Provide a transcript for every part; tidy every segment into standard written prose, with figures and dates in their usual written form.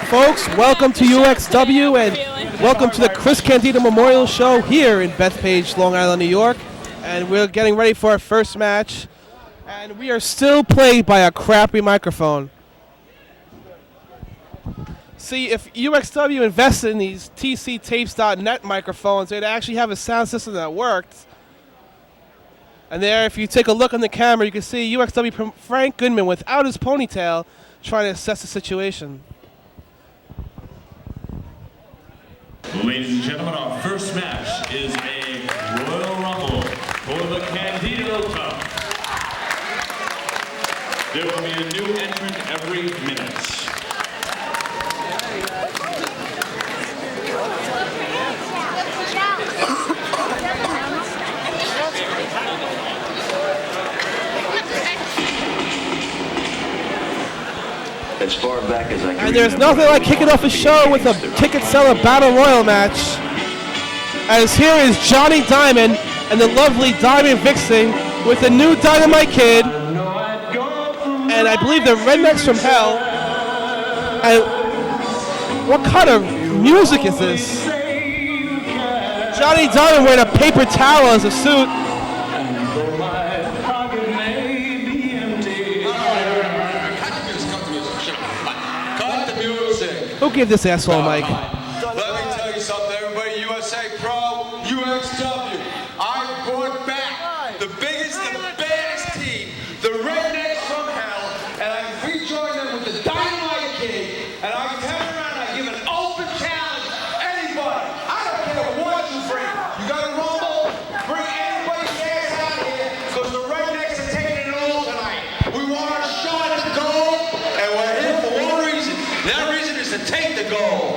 Folks, welcome to UXW and welcome to the Chris Candido Memorial Show here in Bethpage, Long Island, New York. And we're getting ready for our first match. And we are still plagued by a crappy microphone. See, if UXW invested in these tctapes.net microphones, they'd actually have a sound system that worked. And there, if you take a look on the camera, you can see UXW Frank Goodman without his ponytail trying to assess the situation. Ladies and gentlemen, our first match is a Royal Rumble for the Candido Cup. There will be a new entrant every minute. As far back as I can. And there's nothing like kicking off a show with a ticket seller battle royal match. As here is Johnny Diamond and the lovely Diamond Vixen with the new Dynamite Kid. And I believe the Rednecks from Hell. And what kind of music is this? Johnny Diamond wearing a paper towel as a suit. Who gave this asshole a mic? Let me tell you something, everybody. USA Pro, UXW. I brought back the biggest and baddest team, the Rednecks from Hell, and I rejoined them with the Dynamite Kid. And I turn around and I give an open challenge to anybody. I don't care what you bring. You got a rumble? Bring anybody's ass out here, because the Rednecks are taking it all tonight. We want our shot at the gold, and we're here for one reason. That reason is to take the gold.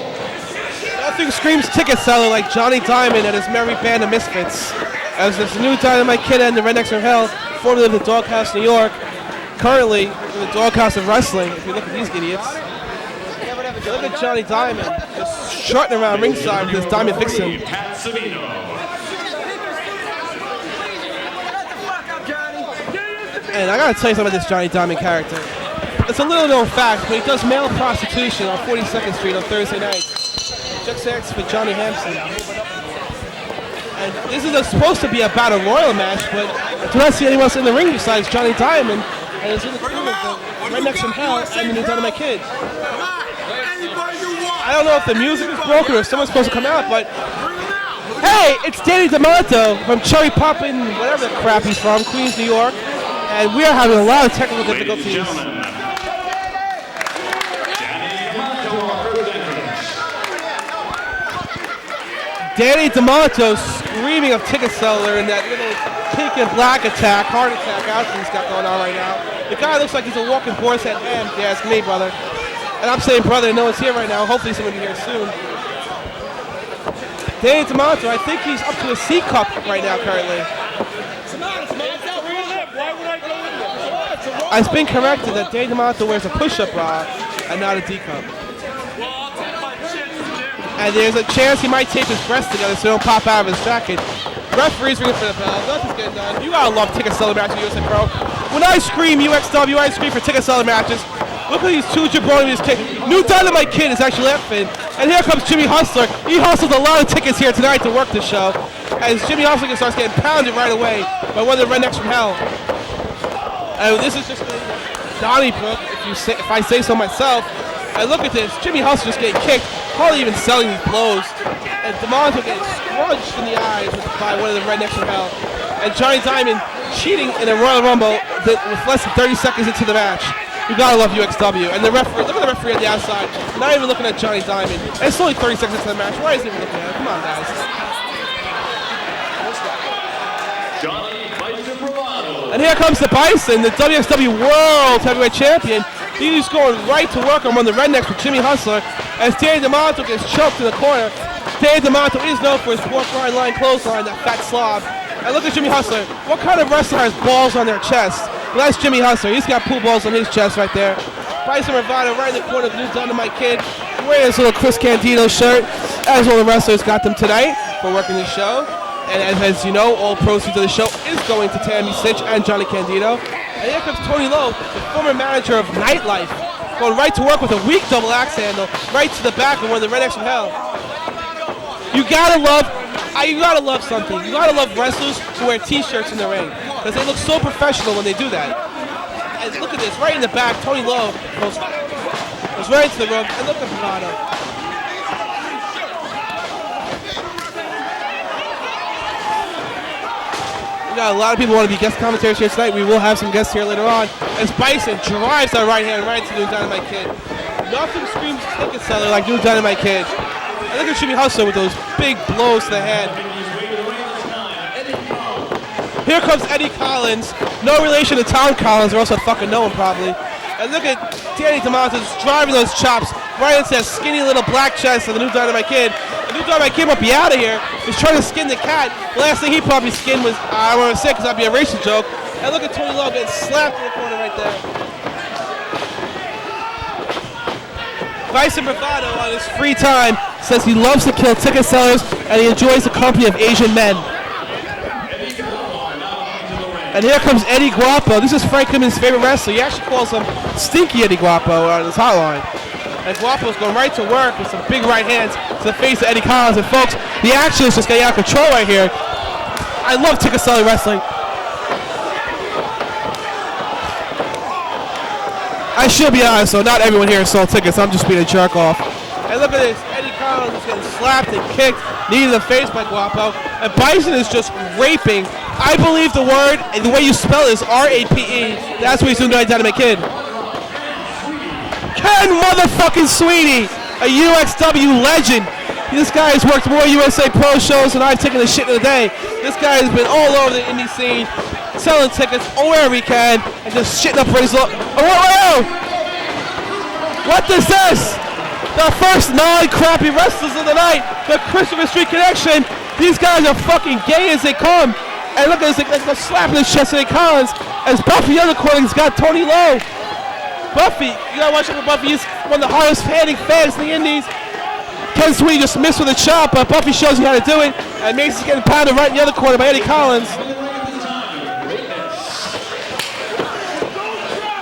Nothing screams ticket seller like Johnny Diamond and his merry band of misfits. As this new Dynamite Kid and the Rednecks from Hell, formerly of the Doghouse, New York, currently in the Doghouse of Wrestling. If you look at these idiots, look at Johnny Diamond just strutting around ringside with his Diamond Vixen. And I gotta tell you something about this Johnny Diamond character. It's a little known fact, but he does male prostitution on 42nd Street on Thursday nights. Just asked for Johnny Hampson. And this is supposed to be a battle royal match, but I do not see anyone else in the ring besides Johnny Diamond. And it's in the crew of the Rednecks from Hell and the new Dynamite Kid. I don't know if the music is broken or if someone's supposed to come out, but hey, it's Danny D'Amato from Cherry Poppin', whatever the crap he's from, Queens, New York. And we are having a lot of technical difficulties. Danny D'Amato screaming of ticket seller in that little pink and black attack, heart attack outfit he's got going on right now. The guy looks like he's a walking boar's head ham, if you ask me, brother. And I'm saying brother, no one's here right now. Hopefully someone will be here soon. Danny D'Amato, I think he's up to a C cup right now currently. I've been corrected that Danny D'Amato wears a push-up bra and not a D cup. And there's a chance he might tape his breasts together so they don't pop out of his jacket. Referee's ringing for the bell. Nothing's getting done. You gotta love ticket seller matches in USA Pro. When I scream UXW, I scream for ticket seller matches. Look at these two jabronis kick. New Dynamite Kid is actually laughing. And here comes Jimmy Hustler. He hustles a lot of tickets here tonight to work the show. As Jimmy Hustler starts getting pounded right away by one of the Rednecks from Hell. And this is just Donnybrook, if I say so myself. And look at this, Jimmy Hustler just getting kicked, hardly even selling these blows. And D'Amato getting scrunched in the eyes by one of the Rednecks from Hell. And Johnny Diamond cheating in a Royal Rumble with less than 30 seconds into the match. You gotta love UXW. And the referee, look at the referee on the outside, not even looking at Johnny Diamond. And it's only 30 seconds into the match. Why is he even looking at him? Come on, guys. And here comes the Bison, the WXW World Heavyweight Champion. He's going right to work on one of the Rednecks with Jimmy Hustler as Danny D'Amato gets choked in the corner. Danny D'Amato is known for his pork rind line clothesline, that fat slob. And look at Jimmy Hustler. What kind of wrestler has balls on their chest? Well, that's Jimmy Hustler. He's got pool balls on his chest right there. Bison Bravado right in the corner of the new Dynamite Kid, wearing his little Chris Candido shirt, as all the wrestlers got them tonight for working the show. And as you know, all proceeds of the show is going to Tammy Sitch and Johnny Candido. And here comes Tony Lowe, the former manager of Nightlife going right to work with a weak double axe handle, right to the back of one of the Rednecks from Hell. You gotta love something. You gotta love wrestlers who wear t-shirts in the ring, because they look so professional when they do that. And look at this, right in the back, Tony Lowe goes right into the rope, and look at Bravado. We got a lot of people want to be guest commentators here tonight. We will have some guests here later on. As Bison drives that right hand right into New Dynamite Kid. Nothing screams ticket seller like New Dynamite Kid. I think it should be Hustler with those big blows to the head. Here comes Eddie Collins. No relation to Tom Collins, or else I'd fucking know him probably. And look at Danny DeMontis driving those chops right into that skinny little black chest of the New Dynamite Kid. The New Dynamite Kid might be out of here. He's trying to skin the cat. The last thing he probably skinned was, I don't want to say because that'd be a racist joke. And look at Tony Lowe getting slapped in the corner right there. Bison Bravado on his free time says he loves to kill ticket sellers and he enjoys the company of Asian men. And here comes Eddie Guapo. This is Frank Kidman's favorite wrestler. He actually calls him Stinky Eddie Guapo on his hotline. And Guapo's going right to work with some big right hands to the face of Eddie Collins. And folks, the action is just getting out of control right here. I love ticket selling wrestling. I should be honest, so not everyone here sold tickets. I'm just being a jerk off. And look at this. Eddie Collins is getting slapped and kicked, knee to the face by Guapo. And Bison is just raping. I believe the word, and the way you spell it is R-A-P-E. That's what he's doing to Dynamite Kid. Ken motherfucking Sweetie, a UXW legend. This guy has worked more USA Pro shows than I've taken the shit in a day. This guy has been all over the indie scene, selling tickets wherever he can, and just shitting up for his look. Oh, whoa, whoa! What is this? The first non-crappy wrestlers of the night, the Christopher Street Connection. These guys are fucking gay as they come. And look at this, like a slap in the chest of Eddie Collins as Buffy Undercording's got Tony Lowe. Buffy, you gotta watch out for Buffy. He's one of the hardest hitting fans in the Indies. Ken Sweetie just missed with a chop, but Buffy shows you how to do it. And Mason's getting pounded right in the other corner by Eddie Collins.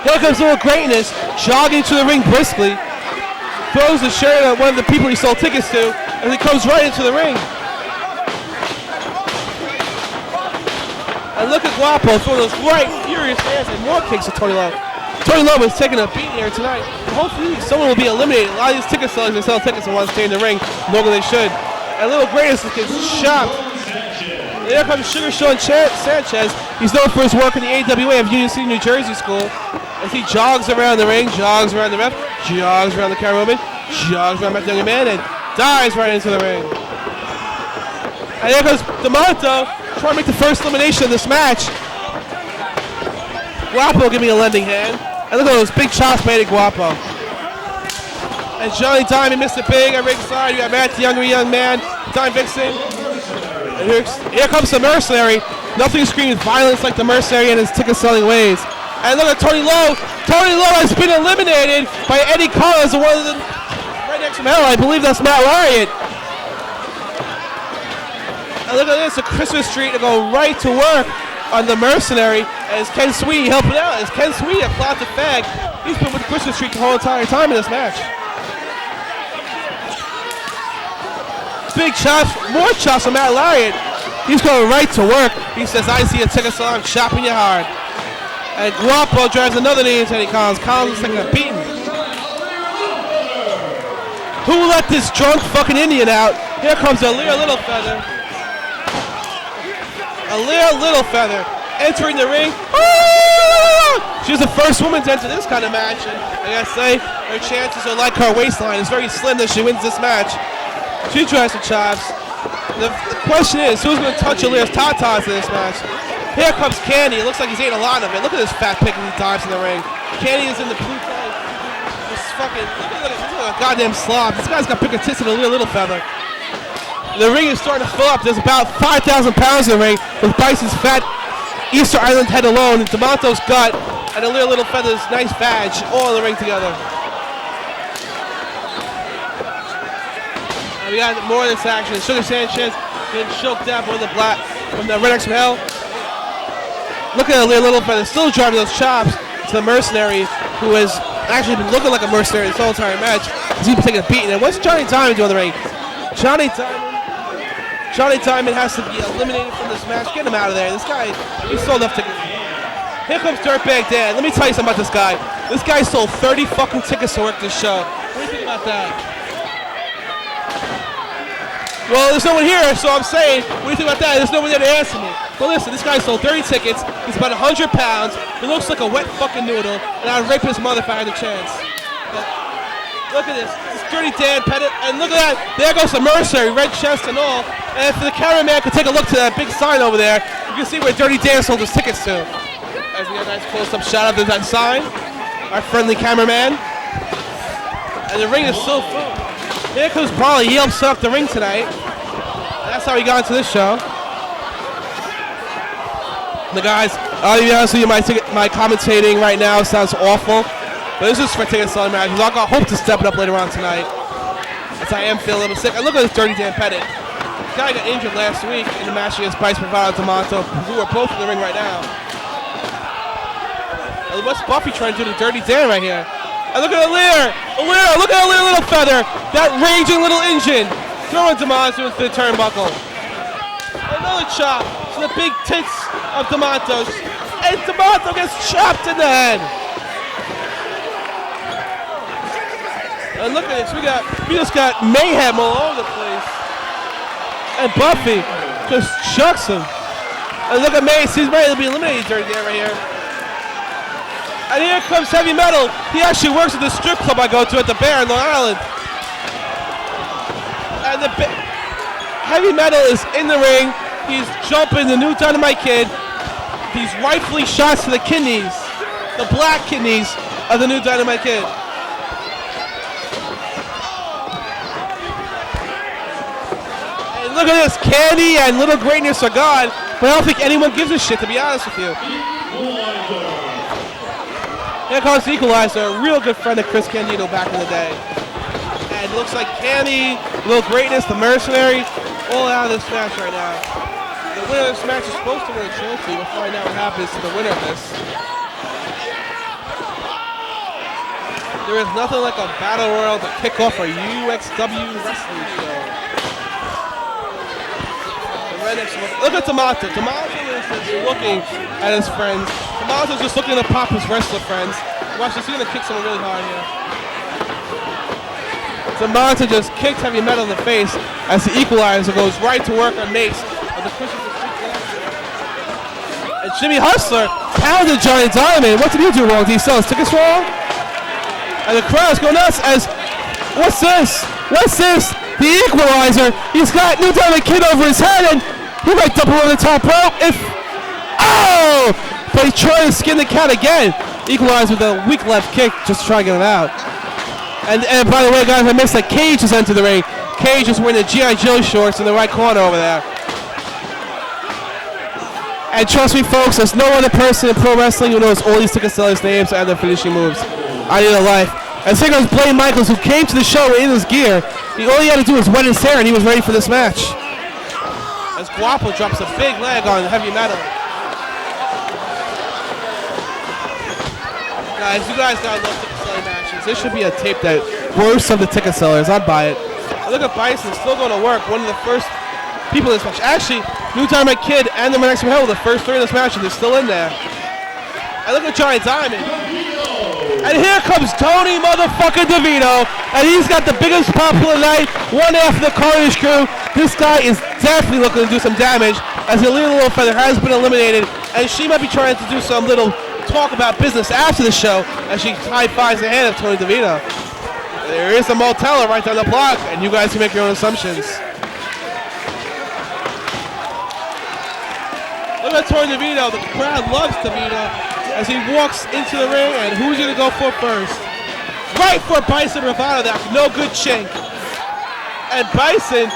Here comes Little Greatness, jogging to the ring briskly. Throws the shirt at one of the people he sold tickets to, and he comes right into the ring. And look at Guapo throwing those right furious hands and more kicks to Tony Lowe. Tony Lowe is taking a beat here tonight. Hopefully someone will be eliminated. A lot of these ticket sellers, they sell tickets and want to stay in the ring longer than they should. And Little Greatness gets chopped. And here comes Sugar Sean Sanchez. He's known for his work in the AWA of Union City, New Jersey school. As he jogs around the ring, jogs around the ref, jogs around the cameraman, jogs around the young man, and dives right into the ring. And here comes DeMonto, trying to make the first elimination of this match. Guapo giving a lending hand. And look at those big chops by Eddie Guapo. And Johnny Diamond, Mr. Big at ringside. You got Matt, the younger young man, Time Vixen. And here comes the Mercenary. Nothing screams violence like the Mercenary in his ticket selling ways. And look at Tony Lowe. Tony Lowe has been eliminated by Eddie Collins, one of the right next from Hell. I believe that's Matt Lariat. And look at this, the Christmas Street to go right to work on the Mercenary as Ken Sweetie helping out. As Ken Sweetie, a closet fag, he's been with Christmas Street the whole entire time in this match. Big chops, more chops from Matt Lariat. He's going right to work. He says, I see a ticket, so I'm chopping you hard. And Guapo drives another knee into Eddie Collins. Collins is taking a beating. Who let this drunk fucking Indian out? Here comes Aaliyah Littlefeather. Aaliyah Littlefeather entering the ring. She's the first woman to enter this kind of match. And I gotta say, her chances are like her waistline. It's very slim that she wins this match. She tries some chops. The question is, who's going to touch Aaliyah's tatas in this match? Here comes Candy. It looks like he's ate a lot of it. Look at this fat pig as he dives in the ring. Candy is in the blue tank. Just fucking, look at a goddamn slob. This guy's got bigger tits than a little feather. The ring is starting to fill up. There's about 5,000 pounds in the ring with Bison's fat Easter Island head alone, and Demonto's gut, and a little feather's nice badge, all in the ring together. And we got more of this action. Sugar Sanchez getting choked out by the Rednecks from Hell. Look at Aaliyah Littlefeather still driving those chops to the Mercenary, who has actually been looking like a mercenary this whole entire match. He's been taking a beating. And what's Johnny Diamond doing in the ring? Johnny Diamond has to be eliminated from this match. Get him out of there. This guy, he sold enough tickets. Here comes Dirtbag Dan. Let me tell you something about this guy. This guy sold 30 fucking tickets to work this show. What do you think about that? Well, there's no one here, so I'm saying, what do you think about that? There's no one there to answer me. But listen, this guy sold 30 tickets. He's about 100 pounds. He looks like a wet fucking noodle, and I'd rape his mother if I had the chance. But look at this. This Dirty Dan Pettit, and look at that. There goes the mercenary, red chest and all. And if the cameraman could take a look to that big sign over there, you can see where Dirty Dan sold his tickets to. As we get a nice close-up shot of that sign. Our friendly cameraman. And the ring is so full. Here comes Brawley. He helped set up the ring tonight. And that's how he got into this show. The guys, I'll be honest with you, my commentating right now sounds awful. But this is for ticket selling matches. I hope to step it up later on tonight. As I am feeling a little sick. And look at this Dirty Dan Pettit. This guy got injured last week in the match against Bryce Bravado Tomato, who are both in the ring right now. And what's Buffy trying to do to Dirty Dan right here? And look at Alear! Look at Alear Little Feather! That raging little engine! Throwing Tomato into the turnbuckle. Another chop to the big tits of Tomato. And Tomato gets chopped in the head! And look at this, we just got mayhem all over the place. And Buffy just chucks him. And look at Mace, he's ready to be eliminated Dirty Dan right here. And here comes Heavy Metal. He actually works at the strip club I go to at the Bear in Long Island. And Heavy Metal is in the ring. He's jumping the new Dynamite Kid. He's rifling shots to the kidneys, the black kidneys of the new Dynamite Kid. And look at this, Candy and Little Greatness are gone, but I don't think anyone gives a shit, to be honest with you. Here comes the Equalizer, a real good friend of Chris Candido back in the day. And it looks like Candy, Little Greatness, the Mercenary, all out of this match right now. The winner of this match is supposed to win a trophy. We'll find out what happens to the winner of this. There is nothing like a battle royal to kick off a UXW wrestling show. Look at Tomato. Tomato is just looking at his friends. Tomato's just looking to pop his wrestler friends. Watch this, he's gonna kick someone really hard here. Tomato just kicked Heavy Metal in the face as the Equalizer goes right to work on Mace. And Jimmy Hustler pounded Johnny Diamond. What did he do wrong? Did he sell his tickets wrong? And the crowd's going nuts as, what's this? What's this? The Equalizer. He's got New Diamond Kid over his head and he might double over the top rope oh! But he's trying to skin the cat again. Equalizer with a weak left kick just to try to get him out. And by the way, guys, I missed that Cage just entered the ring. Cage is wearing the G.I. Joe shorts in the right corner over there. And trust me, folks, there's no other person in pro wrestling who knows all these ticket sellers' names and their finishing moves. I need a life. And here goes Blaine Michaels, who came to the show in his gear. All he had to do was wet his hair, and he was ready for this match. As Guapo drops a big leg on Heavy Metal. Guys, you guys gotta love ticket selling matches. This should be a tape that roasts of the ticket sellers. I'd buy it. Look at Bison still going to work. One of the first people in this match. Actually, New Dynamite Kid and the Mexican Hell were the first three in this match, and they're still in there. And look at Johnny Diamond. And here comes Tony motherfucking DeVito, and he's got the biggest popular night, one after the Carnage Crew. This guy is definitely looking to do some damage, as Alear Little Feather has been eliminated, and she might be trying to do some little talk about business after the show, as she high-fives the hand of Tony DeVito. There is a Motella right down the block, and you guys can make your own assumptions. Look at Tony DeVito. The crowd loves DeVito as he walks into the ring, and who's going to go for first? Right for Bison Bravado. That's no good chink. And Bison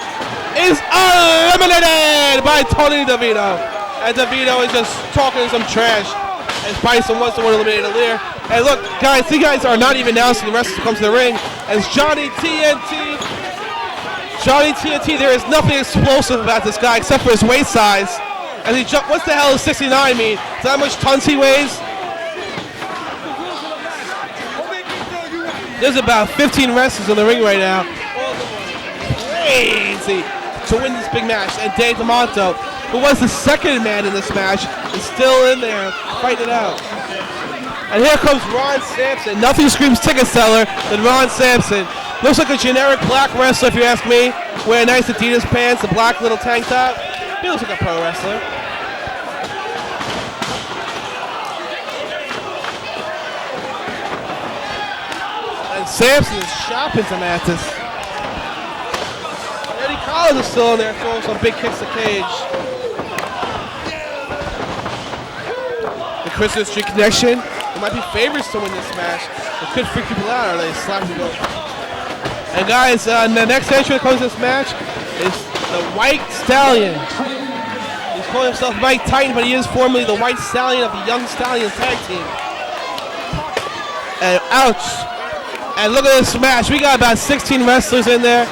is eliminated by Tony DeVito. And DeVito is just talking some trash as Bison wants to win eliminated Alear. And look, guys, you guys are not even announcing the wrestler comes to the ring as Johnny TNT. Johnny TNT, there is nothing explosive about this guy except for his waist size. And he jumped. What the hell does 69 mean? Is that how much tons he weighs? There's about 15 wrestlers in the ring right now. Crazy to win this big match. And Dave DeMonto, who was the second man in this match, is still in there fighting it out. And here comes Ron Sampson. Nothing screams ticket seller than Ron Sampson. Looks like a generic black wrestler, if you ask me. Wearing nice Adidas pants, a black little tank top. He looks like a pro wrestler. And Sampson is chopping some Mantis. Eddie Collins is still in there, throwing some big kicks to Cage. The Christmas Street Connection. It might be favorites to win this match. It could freak people out, or they slap people. And guys, the next entry that comes to this match is the White Stallion. He's calling himself Mike Titan, but he is formerly the White Stallion of the Young Stallions tag team. And ouch. And look at this match. We got about 16 wrestlers in there.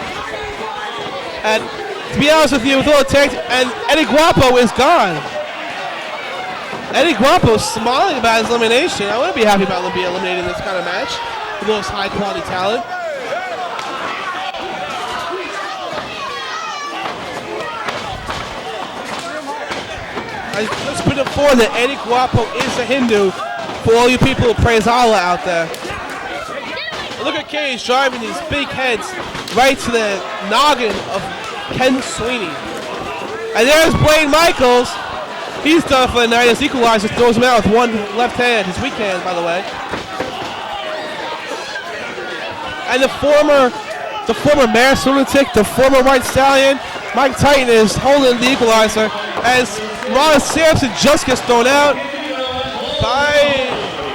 And to be honest with you, with all the tag, and Eddie Guapo is gone. Eddie Guapo is smiling about his elimination. I wouldn't be happy about him being eliminated in this kind of match with all this high quality talent. I just put it forward that Eddie Guapo is a Hindu for all you people who praise Allah out there. Look at Cage driving these big heads right to the noggin of Ken Sweeney. And there's Blaine Michaels. He's done for the night as Equalizer throws him out with one left hand, his weak hand, by the way. And the former Mass Lunatic, the former White Stallion, Mike Titan is holding the Equalizer as Ron Sampson just gets thrown out by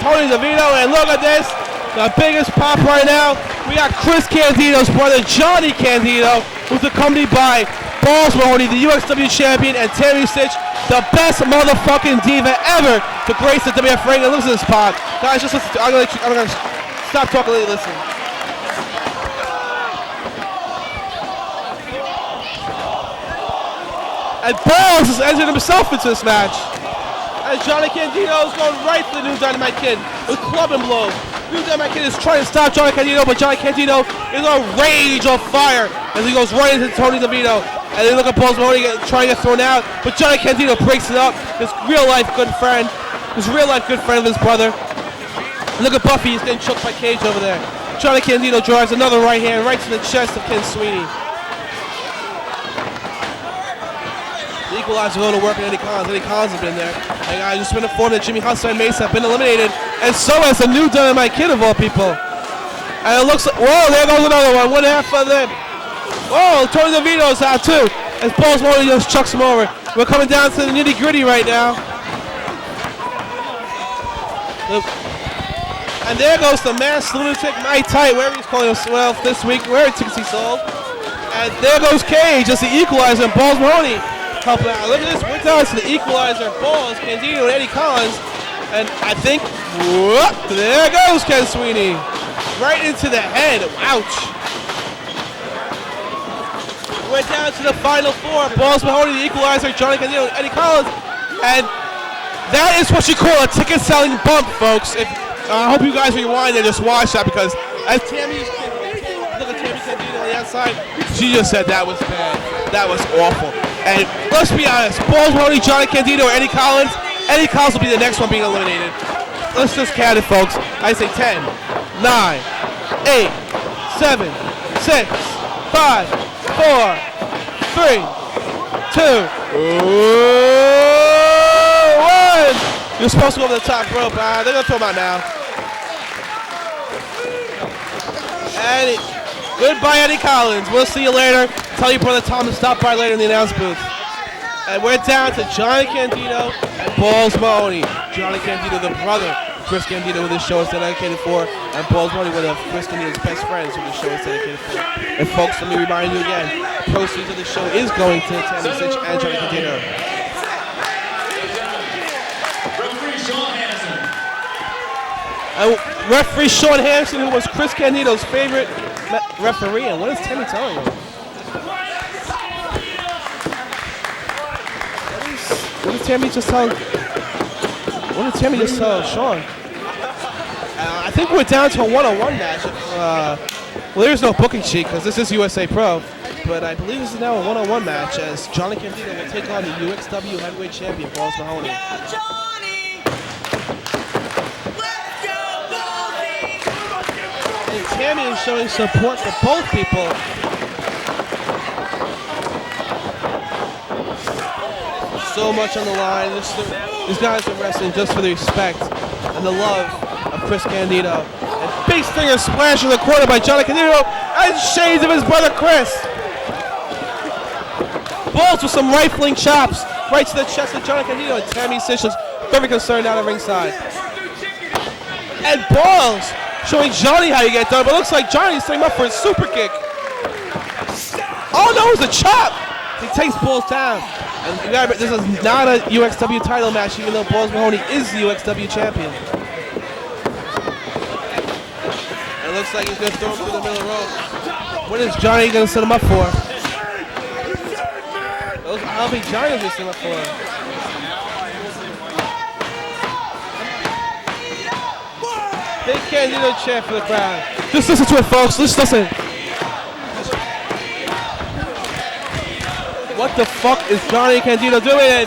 Tony DeVito. And look at this, the biggest pop right now. We got Chris Candido's brother, Johnny Candido, who's accompanied by Balls Mahoney, the UXW champion, and Tammy Stitch, the best motherfucking diva ever to grace the WF ring. And listen to this pop. Guys, just listen to, I'm gonna stop talking and let you listen. And Balls has entered himself into this match. And Johnny Candido is going right to the new Dynamite Kid with club and blow. New Dynamite Kid is trying to stop Johnny Candido, but Johnny Candido is a rage of fire as he goes right into Tony DeVito. And then look at Balls Mahoney trying to get thrown out, but Johnny Candido breaks it up. His real-life good friend of his brother. And look at Buffy, he's getting choked by Cage over there. Johnny Candido drives another right hand right to the chest of Ken Sweeney. The Equalizer going to work on Eddie Collins. Eddie Collins has been there. And I just been informed that Jimmy Hustler and Mesa have been eliminated, and so has the new Dynamite Kid of all people. And it looks like, whoa, there goes another one. One half of them. Whoa, Tony DeVito's out too. As Balls Mahoney just chucks him over. We're coming down to the nitty gritty right now. And there goes the Mass Lunatic Mike Titan, wherever he's calling himself this week, where tickets he sold. And there goes Cage as the Equalizer and Balls Mahoney helping out. Look at this, we're down to the Equalizer, Balls, Candido, and Eddie Collins. And I think, whoop, there goes Ken Sweeney. Right into the head, ouch. We're down to the final four. Balls Mahoney, the Equalizer, Johnny Candido, and Eddie Collins. And that is what you call a ticket selling bump, folks. I hope you guys rewind and just watch that, because as Tammy, look at Tammy Candido on the outside, she just said that was bad. That was awful. And let's be honest, Balls Mahoney, Johnny Candido, or Eddie Collins will be the next one being eliminated. Let's just count it, folks. I say 10, 9, 8, 7, 6, 5, 4, 3, 2, 1. You're supposed to go over the top rope. They're going to throw him out now. And goodbye, Eddie Collins. We'll see you later. Tell your brother Tom to stop by later in the announce booth. And we're down to Johnny Candido and Balls Mahoney. Johnny Candido, the brother Chris Candido, who this show is dedicated for, and Balls Mahoney, one of Chris Candido's best friends, who this show is dedicated for. And folks, let me remind you again, proceeds of the show is going to Tammy Stitch and Johnny Candido. Referee Sean Hansen. Referee Sean Hansen, who was Chris Candido's favorite referee. And what is Tammy telling him? What did Tammy just tell? What did Tammy just tell Sean? I think we're down to a one-on-one match. Well, there's no booking sheet because this is USA Pro, but I believe this is now a one-on-one match as Johnny Candido will take on the UXW heavyweight champion, Balls Mahoney. And Tammy is showing support for both people. So much on the line. These guys are wrestling just for the respect and the love of Chris Candido. And big stinger splash in the corner by Johnny Candido and shades of his brother Chris. Balls with some rifling chops right to the chest of Johnny Candido, and Tammy Sytch looks very concerned out of ringside. And Balls showing Johnny how you get done, but it looks like Johnny's setting him up for a super kick. Oh no, it's a chop! He takes Balls down. And remember, this is not a UXW title match, even though Balls Mahoney is the UXW champion. And it looks like he's going to throw him through the middle of the rope. What is Johnny going to set him up for? I don't think Johnny's going to set him up for. Big Candido chant for the crowd. Just listen to it, folks. Just listen. What the fuck is Johnny Candido doing?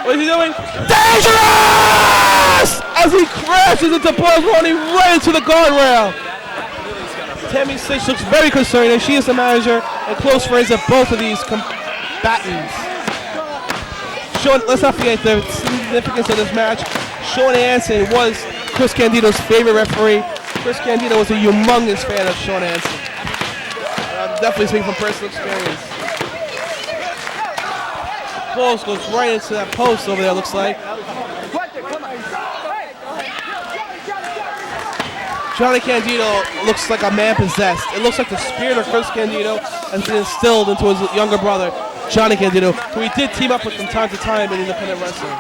What is he doing? Dangerous! As he crashes into Balls Mahoney right into the guardrail. Tammy Sytch looks very concerned, and she is the manager and close friends of both of these combatants. Let's not forget the significance of this match. Sean Hansen was Chris Candido's favorite referee. Chris Candido was a humongous fan of Sean Hansen. I'm definitely speaking from personal experience. Balls goes right into that post over there, looks like. Johnny Candido looks like a man possessed. It looks like the spirit of Chris Candido has been instilled into his younger brother, Johnny Candido, who he did team up with from time to time in independent wrestling.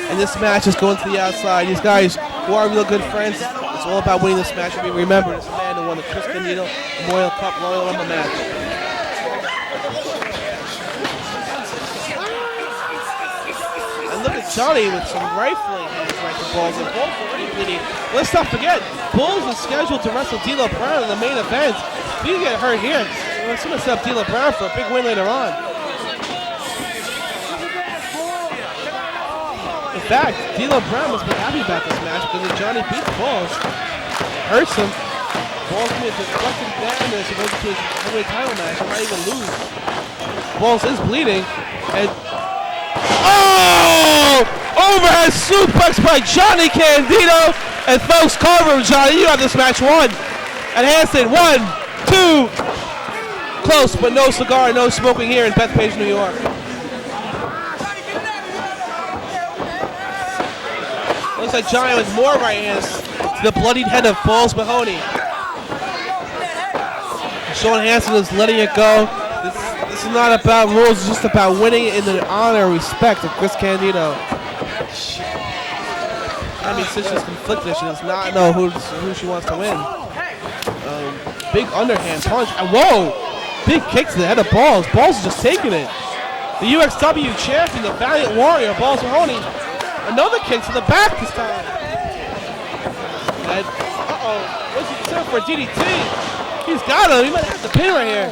And this match is going to the outside. These guys who are real good friends, it's all about winning this match. We remember this man who won the Chris Candido Memorial Cup Royal Rumble match. And look at Johnny with some rifling right to Balls, and Balls already bleeding. Let's not forget, Balls is scheduled to wrestle D'Lo Brown in the main event. If he can get hurt here, it's going to set up D'Lo Brown for a big win later on. In fact, D'Lo Brown must be happy about this match because if Johnny beats Balls, hurts him, Balls can be deflected down as he goes into his heavyweight title match and might even lose. Balls is bleeding, and oh! Overhead suplex by Johnny Candido, and folks, Carver, Johnny, you have this match won. And Hansen, 1, 2, close, but no cigar, no smoking here in Bethpage, New York. Looks like Johnny with more right hands to the bloodied head of Balls Mahoney. Sean Hansen is letting it go. This is not about rules, it's just about winning in the honor and respect of Chris Candido. Tammy Sytch is conflicted. She does not know who she wants to win. Big underhand punch. And whoa! Big kick to the head of Balls. Balls is just taking it. The UXW champion, the Valiant Warrior, Balls Mahoney. Another kick to the back this time. And, what's he set for a DDT? He's got him. He might have the pin right here.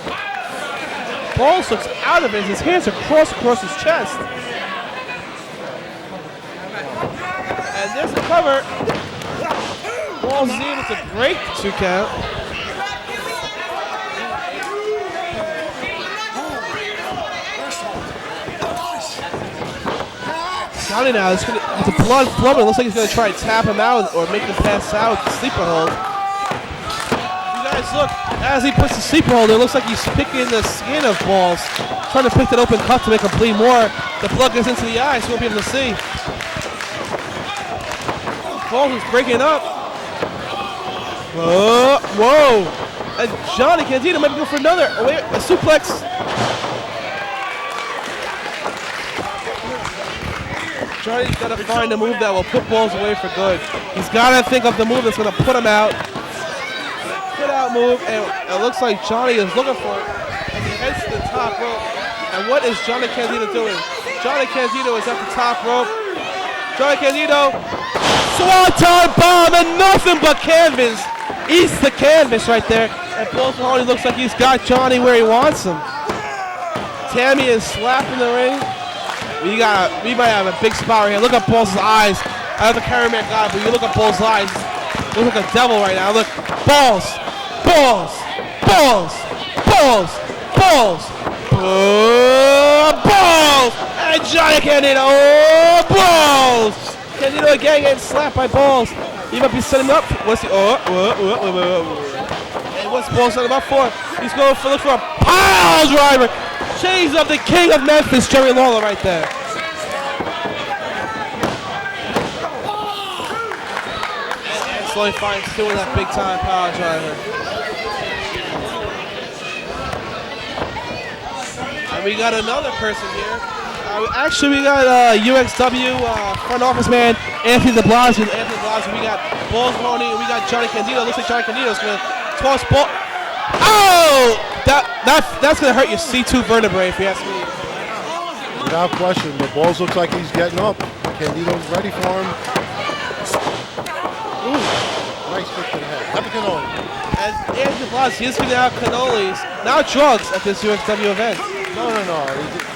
Balls looks out of it. His hands are crossed across his chest. And there's the cover. Balls is able to break the 2 count. Johnny now is with the blood flowing. Looks like he's going to try to tap him out or make him pass out with the sleeper hold. You guys look, as he puts the sleeper hold, it looks like he's picking the skin of Balls, trying to pick that open cut to make him bleed more. The blood gets into the eyes, so he won't be able to see. Balls is breaking up. Whoa! And Johnny Candido might go for another. Oh wait, a suplex. Johnny's got to find a move that will put Balls away for good. He's got to think of the move that's going to put him out. Put out move, and it looks like Johnny is looking for it. As he heads to the top rope, And what is Johnny Candido doing? Johnny Candido is at the top rope. Johnny Candido, swanton bomb and nothing but canvas. Eats the canvas right there. And Balls Mahoney looks like he's got Johnny where he wants him. Tammy is slapping the ring. We might have a big spot right here. Look at Balls' eyes. I have the cameraman guy, but you look at Balls' eyes. He looks like a devil right now. Look, balls, balls, balls, balls, balls, balls, and Johnny Candido, balls. Candido again getting slapped by Balls. He might be setting him up. What's he? And what's Balls setting him up for? He's going to look for a pile driver. Shades of the king of Memphis, Jerry Lawler, right there. And slowly finds doing that big time power driver. And we got another person here. Actually, we got UXW front office man Anthony De Blasio. We got Balls Mahoney, and we got Johnny Candido. Looks like Johnny Candido's going to toss ball. Oh! That's going to hurt your C2 vertebrae, if you ask me. Without question, the Balls looks like he's getting up. Candido's ready for him. Ooh, nice kick to the head. Happy cannoli. And Anthony De Blasio is giving out cannolis, not drugs, at this UXW event. No.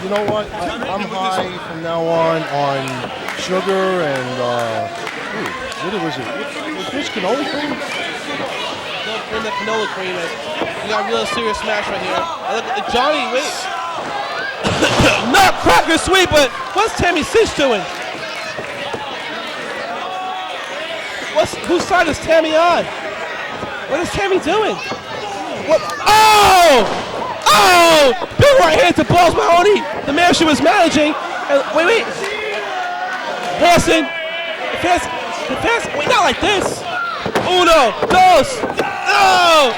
You know what? I'm high from now on sugar and, what was it? Which cannoli cream? Don't bring the canola cream in. You got a real serious match right here. And look at Johnny, wait. Not cracker sweet, but what's Tammy Cinch doing? Whose side is Tammy on? What is Tammy doing? What? Oh! Oh! Big right hand to Balls Mahoney, the man she was managing. And wait. Passing. Wait, not like this. Uno, dos. Oh!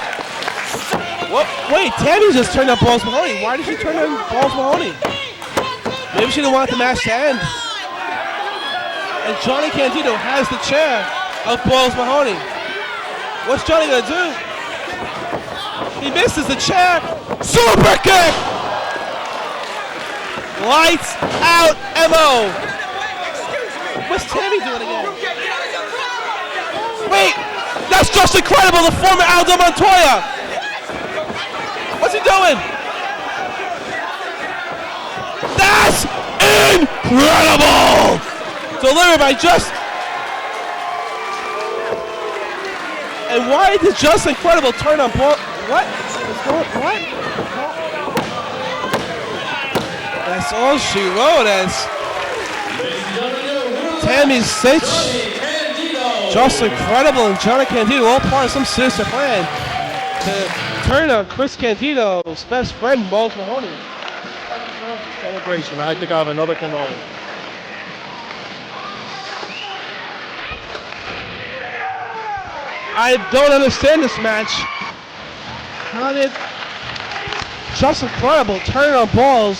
What? Wait, Tammy just turned on Balls Mahoney. Why did she turn on Balls Mahoney? Maybe she didn't want the match to end. And Johnny Candido has the chair of Balls Mahoney. What's Johnny gonna do? He misses the chair. Super kick! Lights out, MO. What's Tammy doing again? Wait, that's just incredible. The former Aldo Montoya. What's he doing? That's incredible! Delivered by Just. And why did Just Incredible turn on Ball? What? What? That's all she wrote as Tammy Cinch, Just Incredible, and Johnny Candido, all part of some sinister plan to turn on Chris Candido's best friend, Balls Mahoney. Celebration. I think I have another cannoli. I don't understand this match. How did Just Incredible turn on Balls?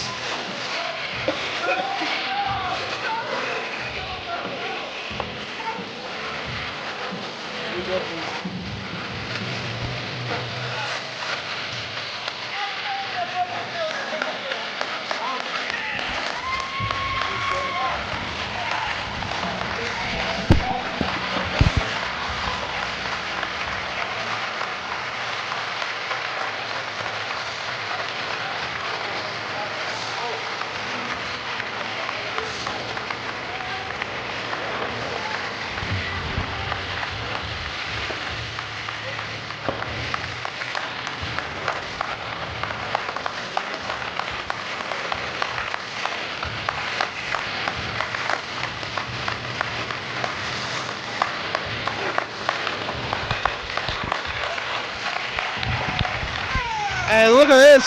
And look at this.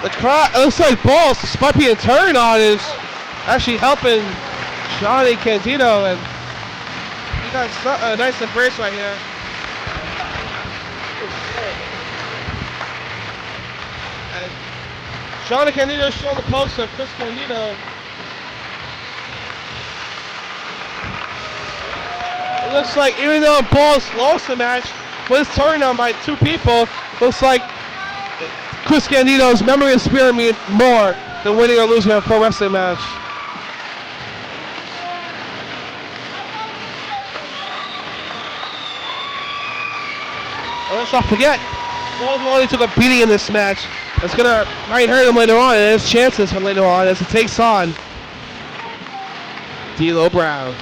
The crowd, it looks like Balls, despite being turned on, is actually helping Johnny Candido. And he got a nice embrace right here. And Johnny Candido showing the poster of Chris Candido. It looks like even though Balls lost the match, was turned on by two people, looks like Chris Candido's memory and spirit mean more than winning or losing a pro wrestling match. Let's not forget, Gold only took a beating in this match. It's might hurt him later on, and there's chances for later on as it takes on D'Lo Brown.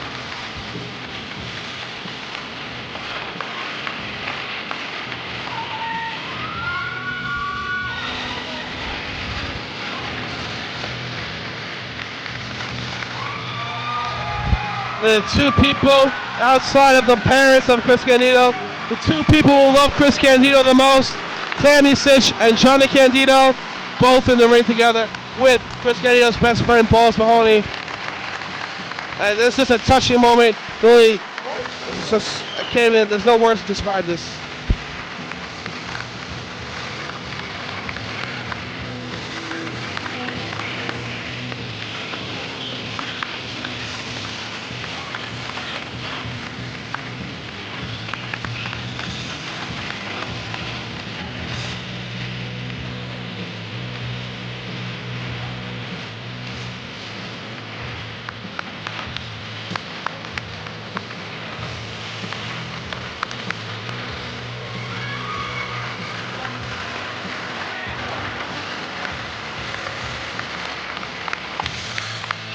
The two people outside of the parents of Chris Candido, the two people who love Chris Candido the most, Tammy Sitch and Johnny Candido, both in the ring together with Chris Candido's best friend, Paul Mahoney. And this is a touching moment. Really, there's no words to describe this.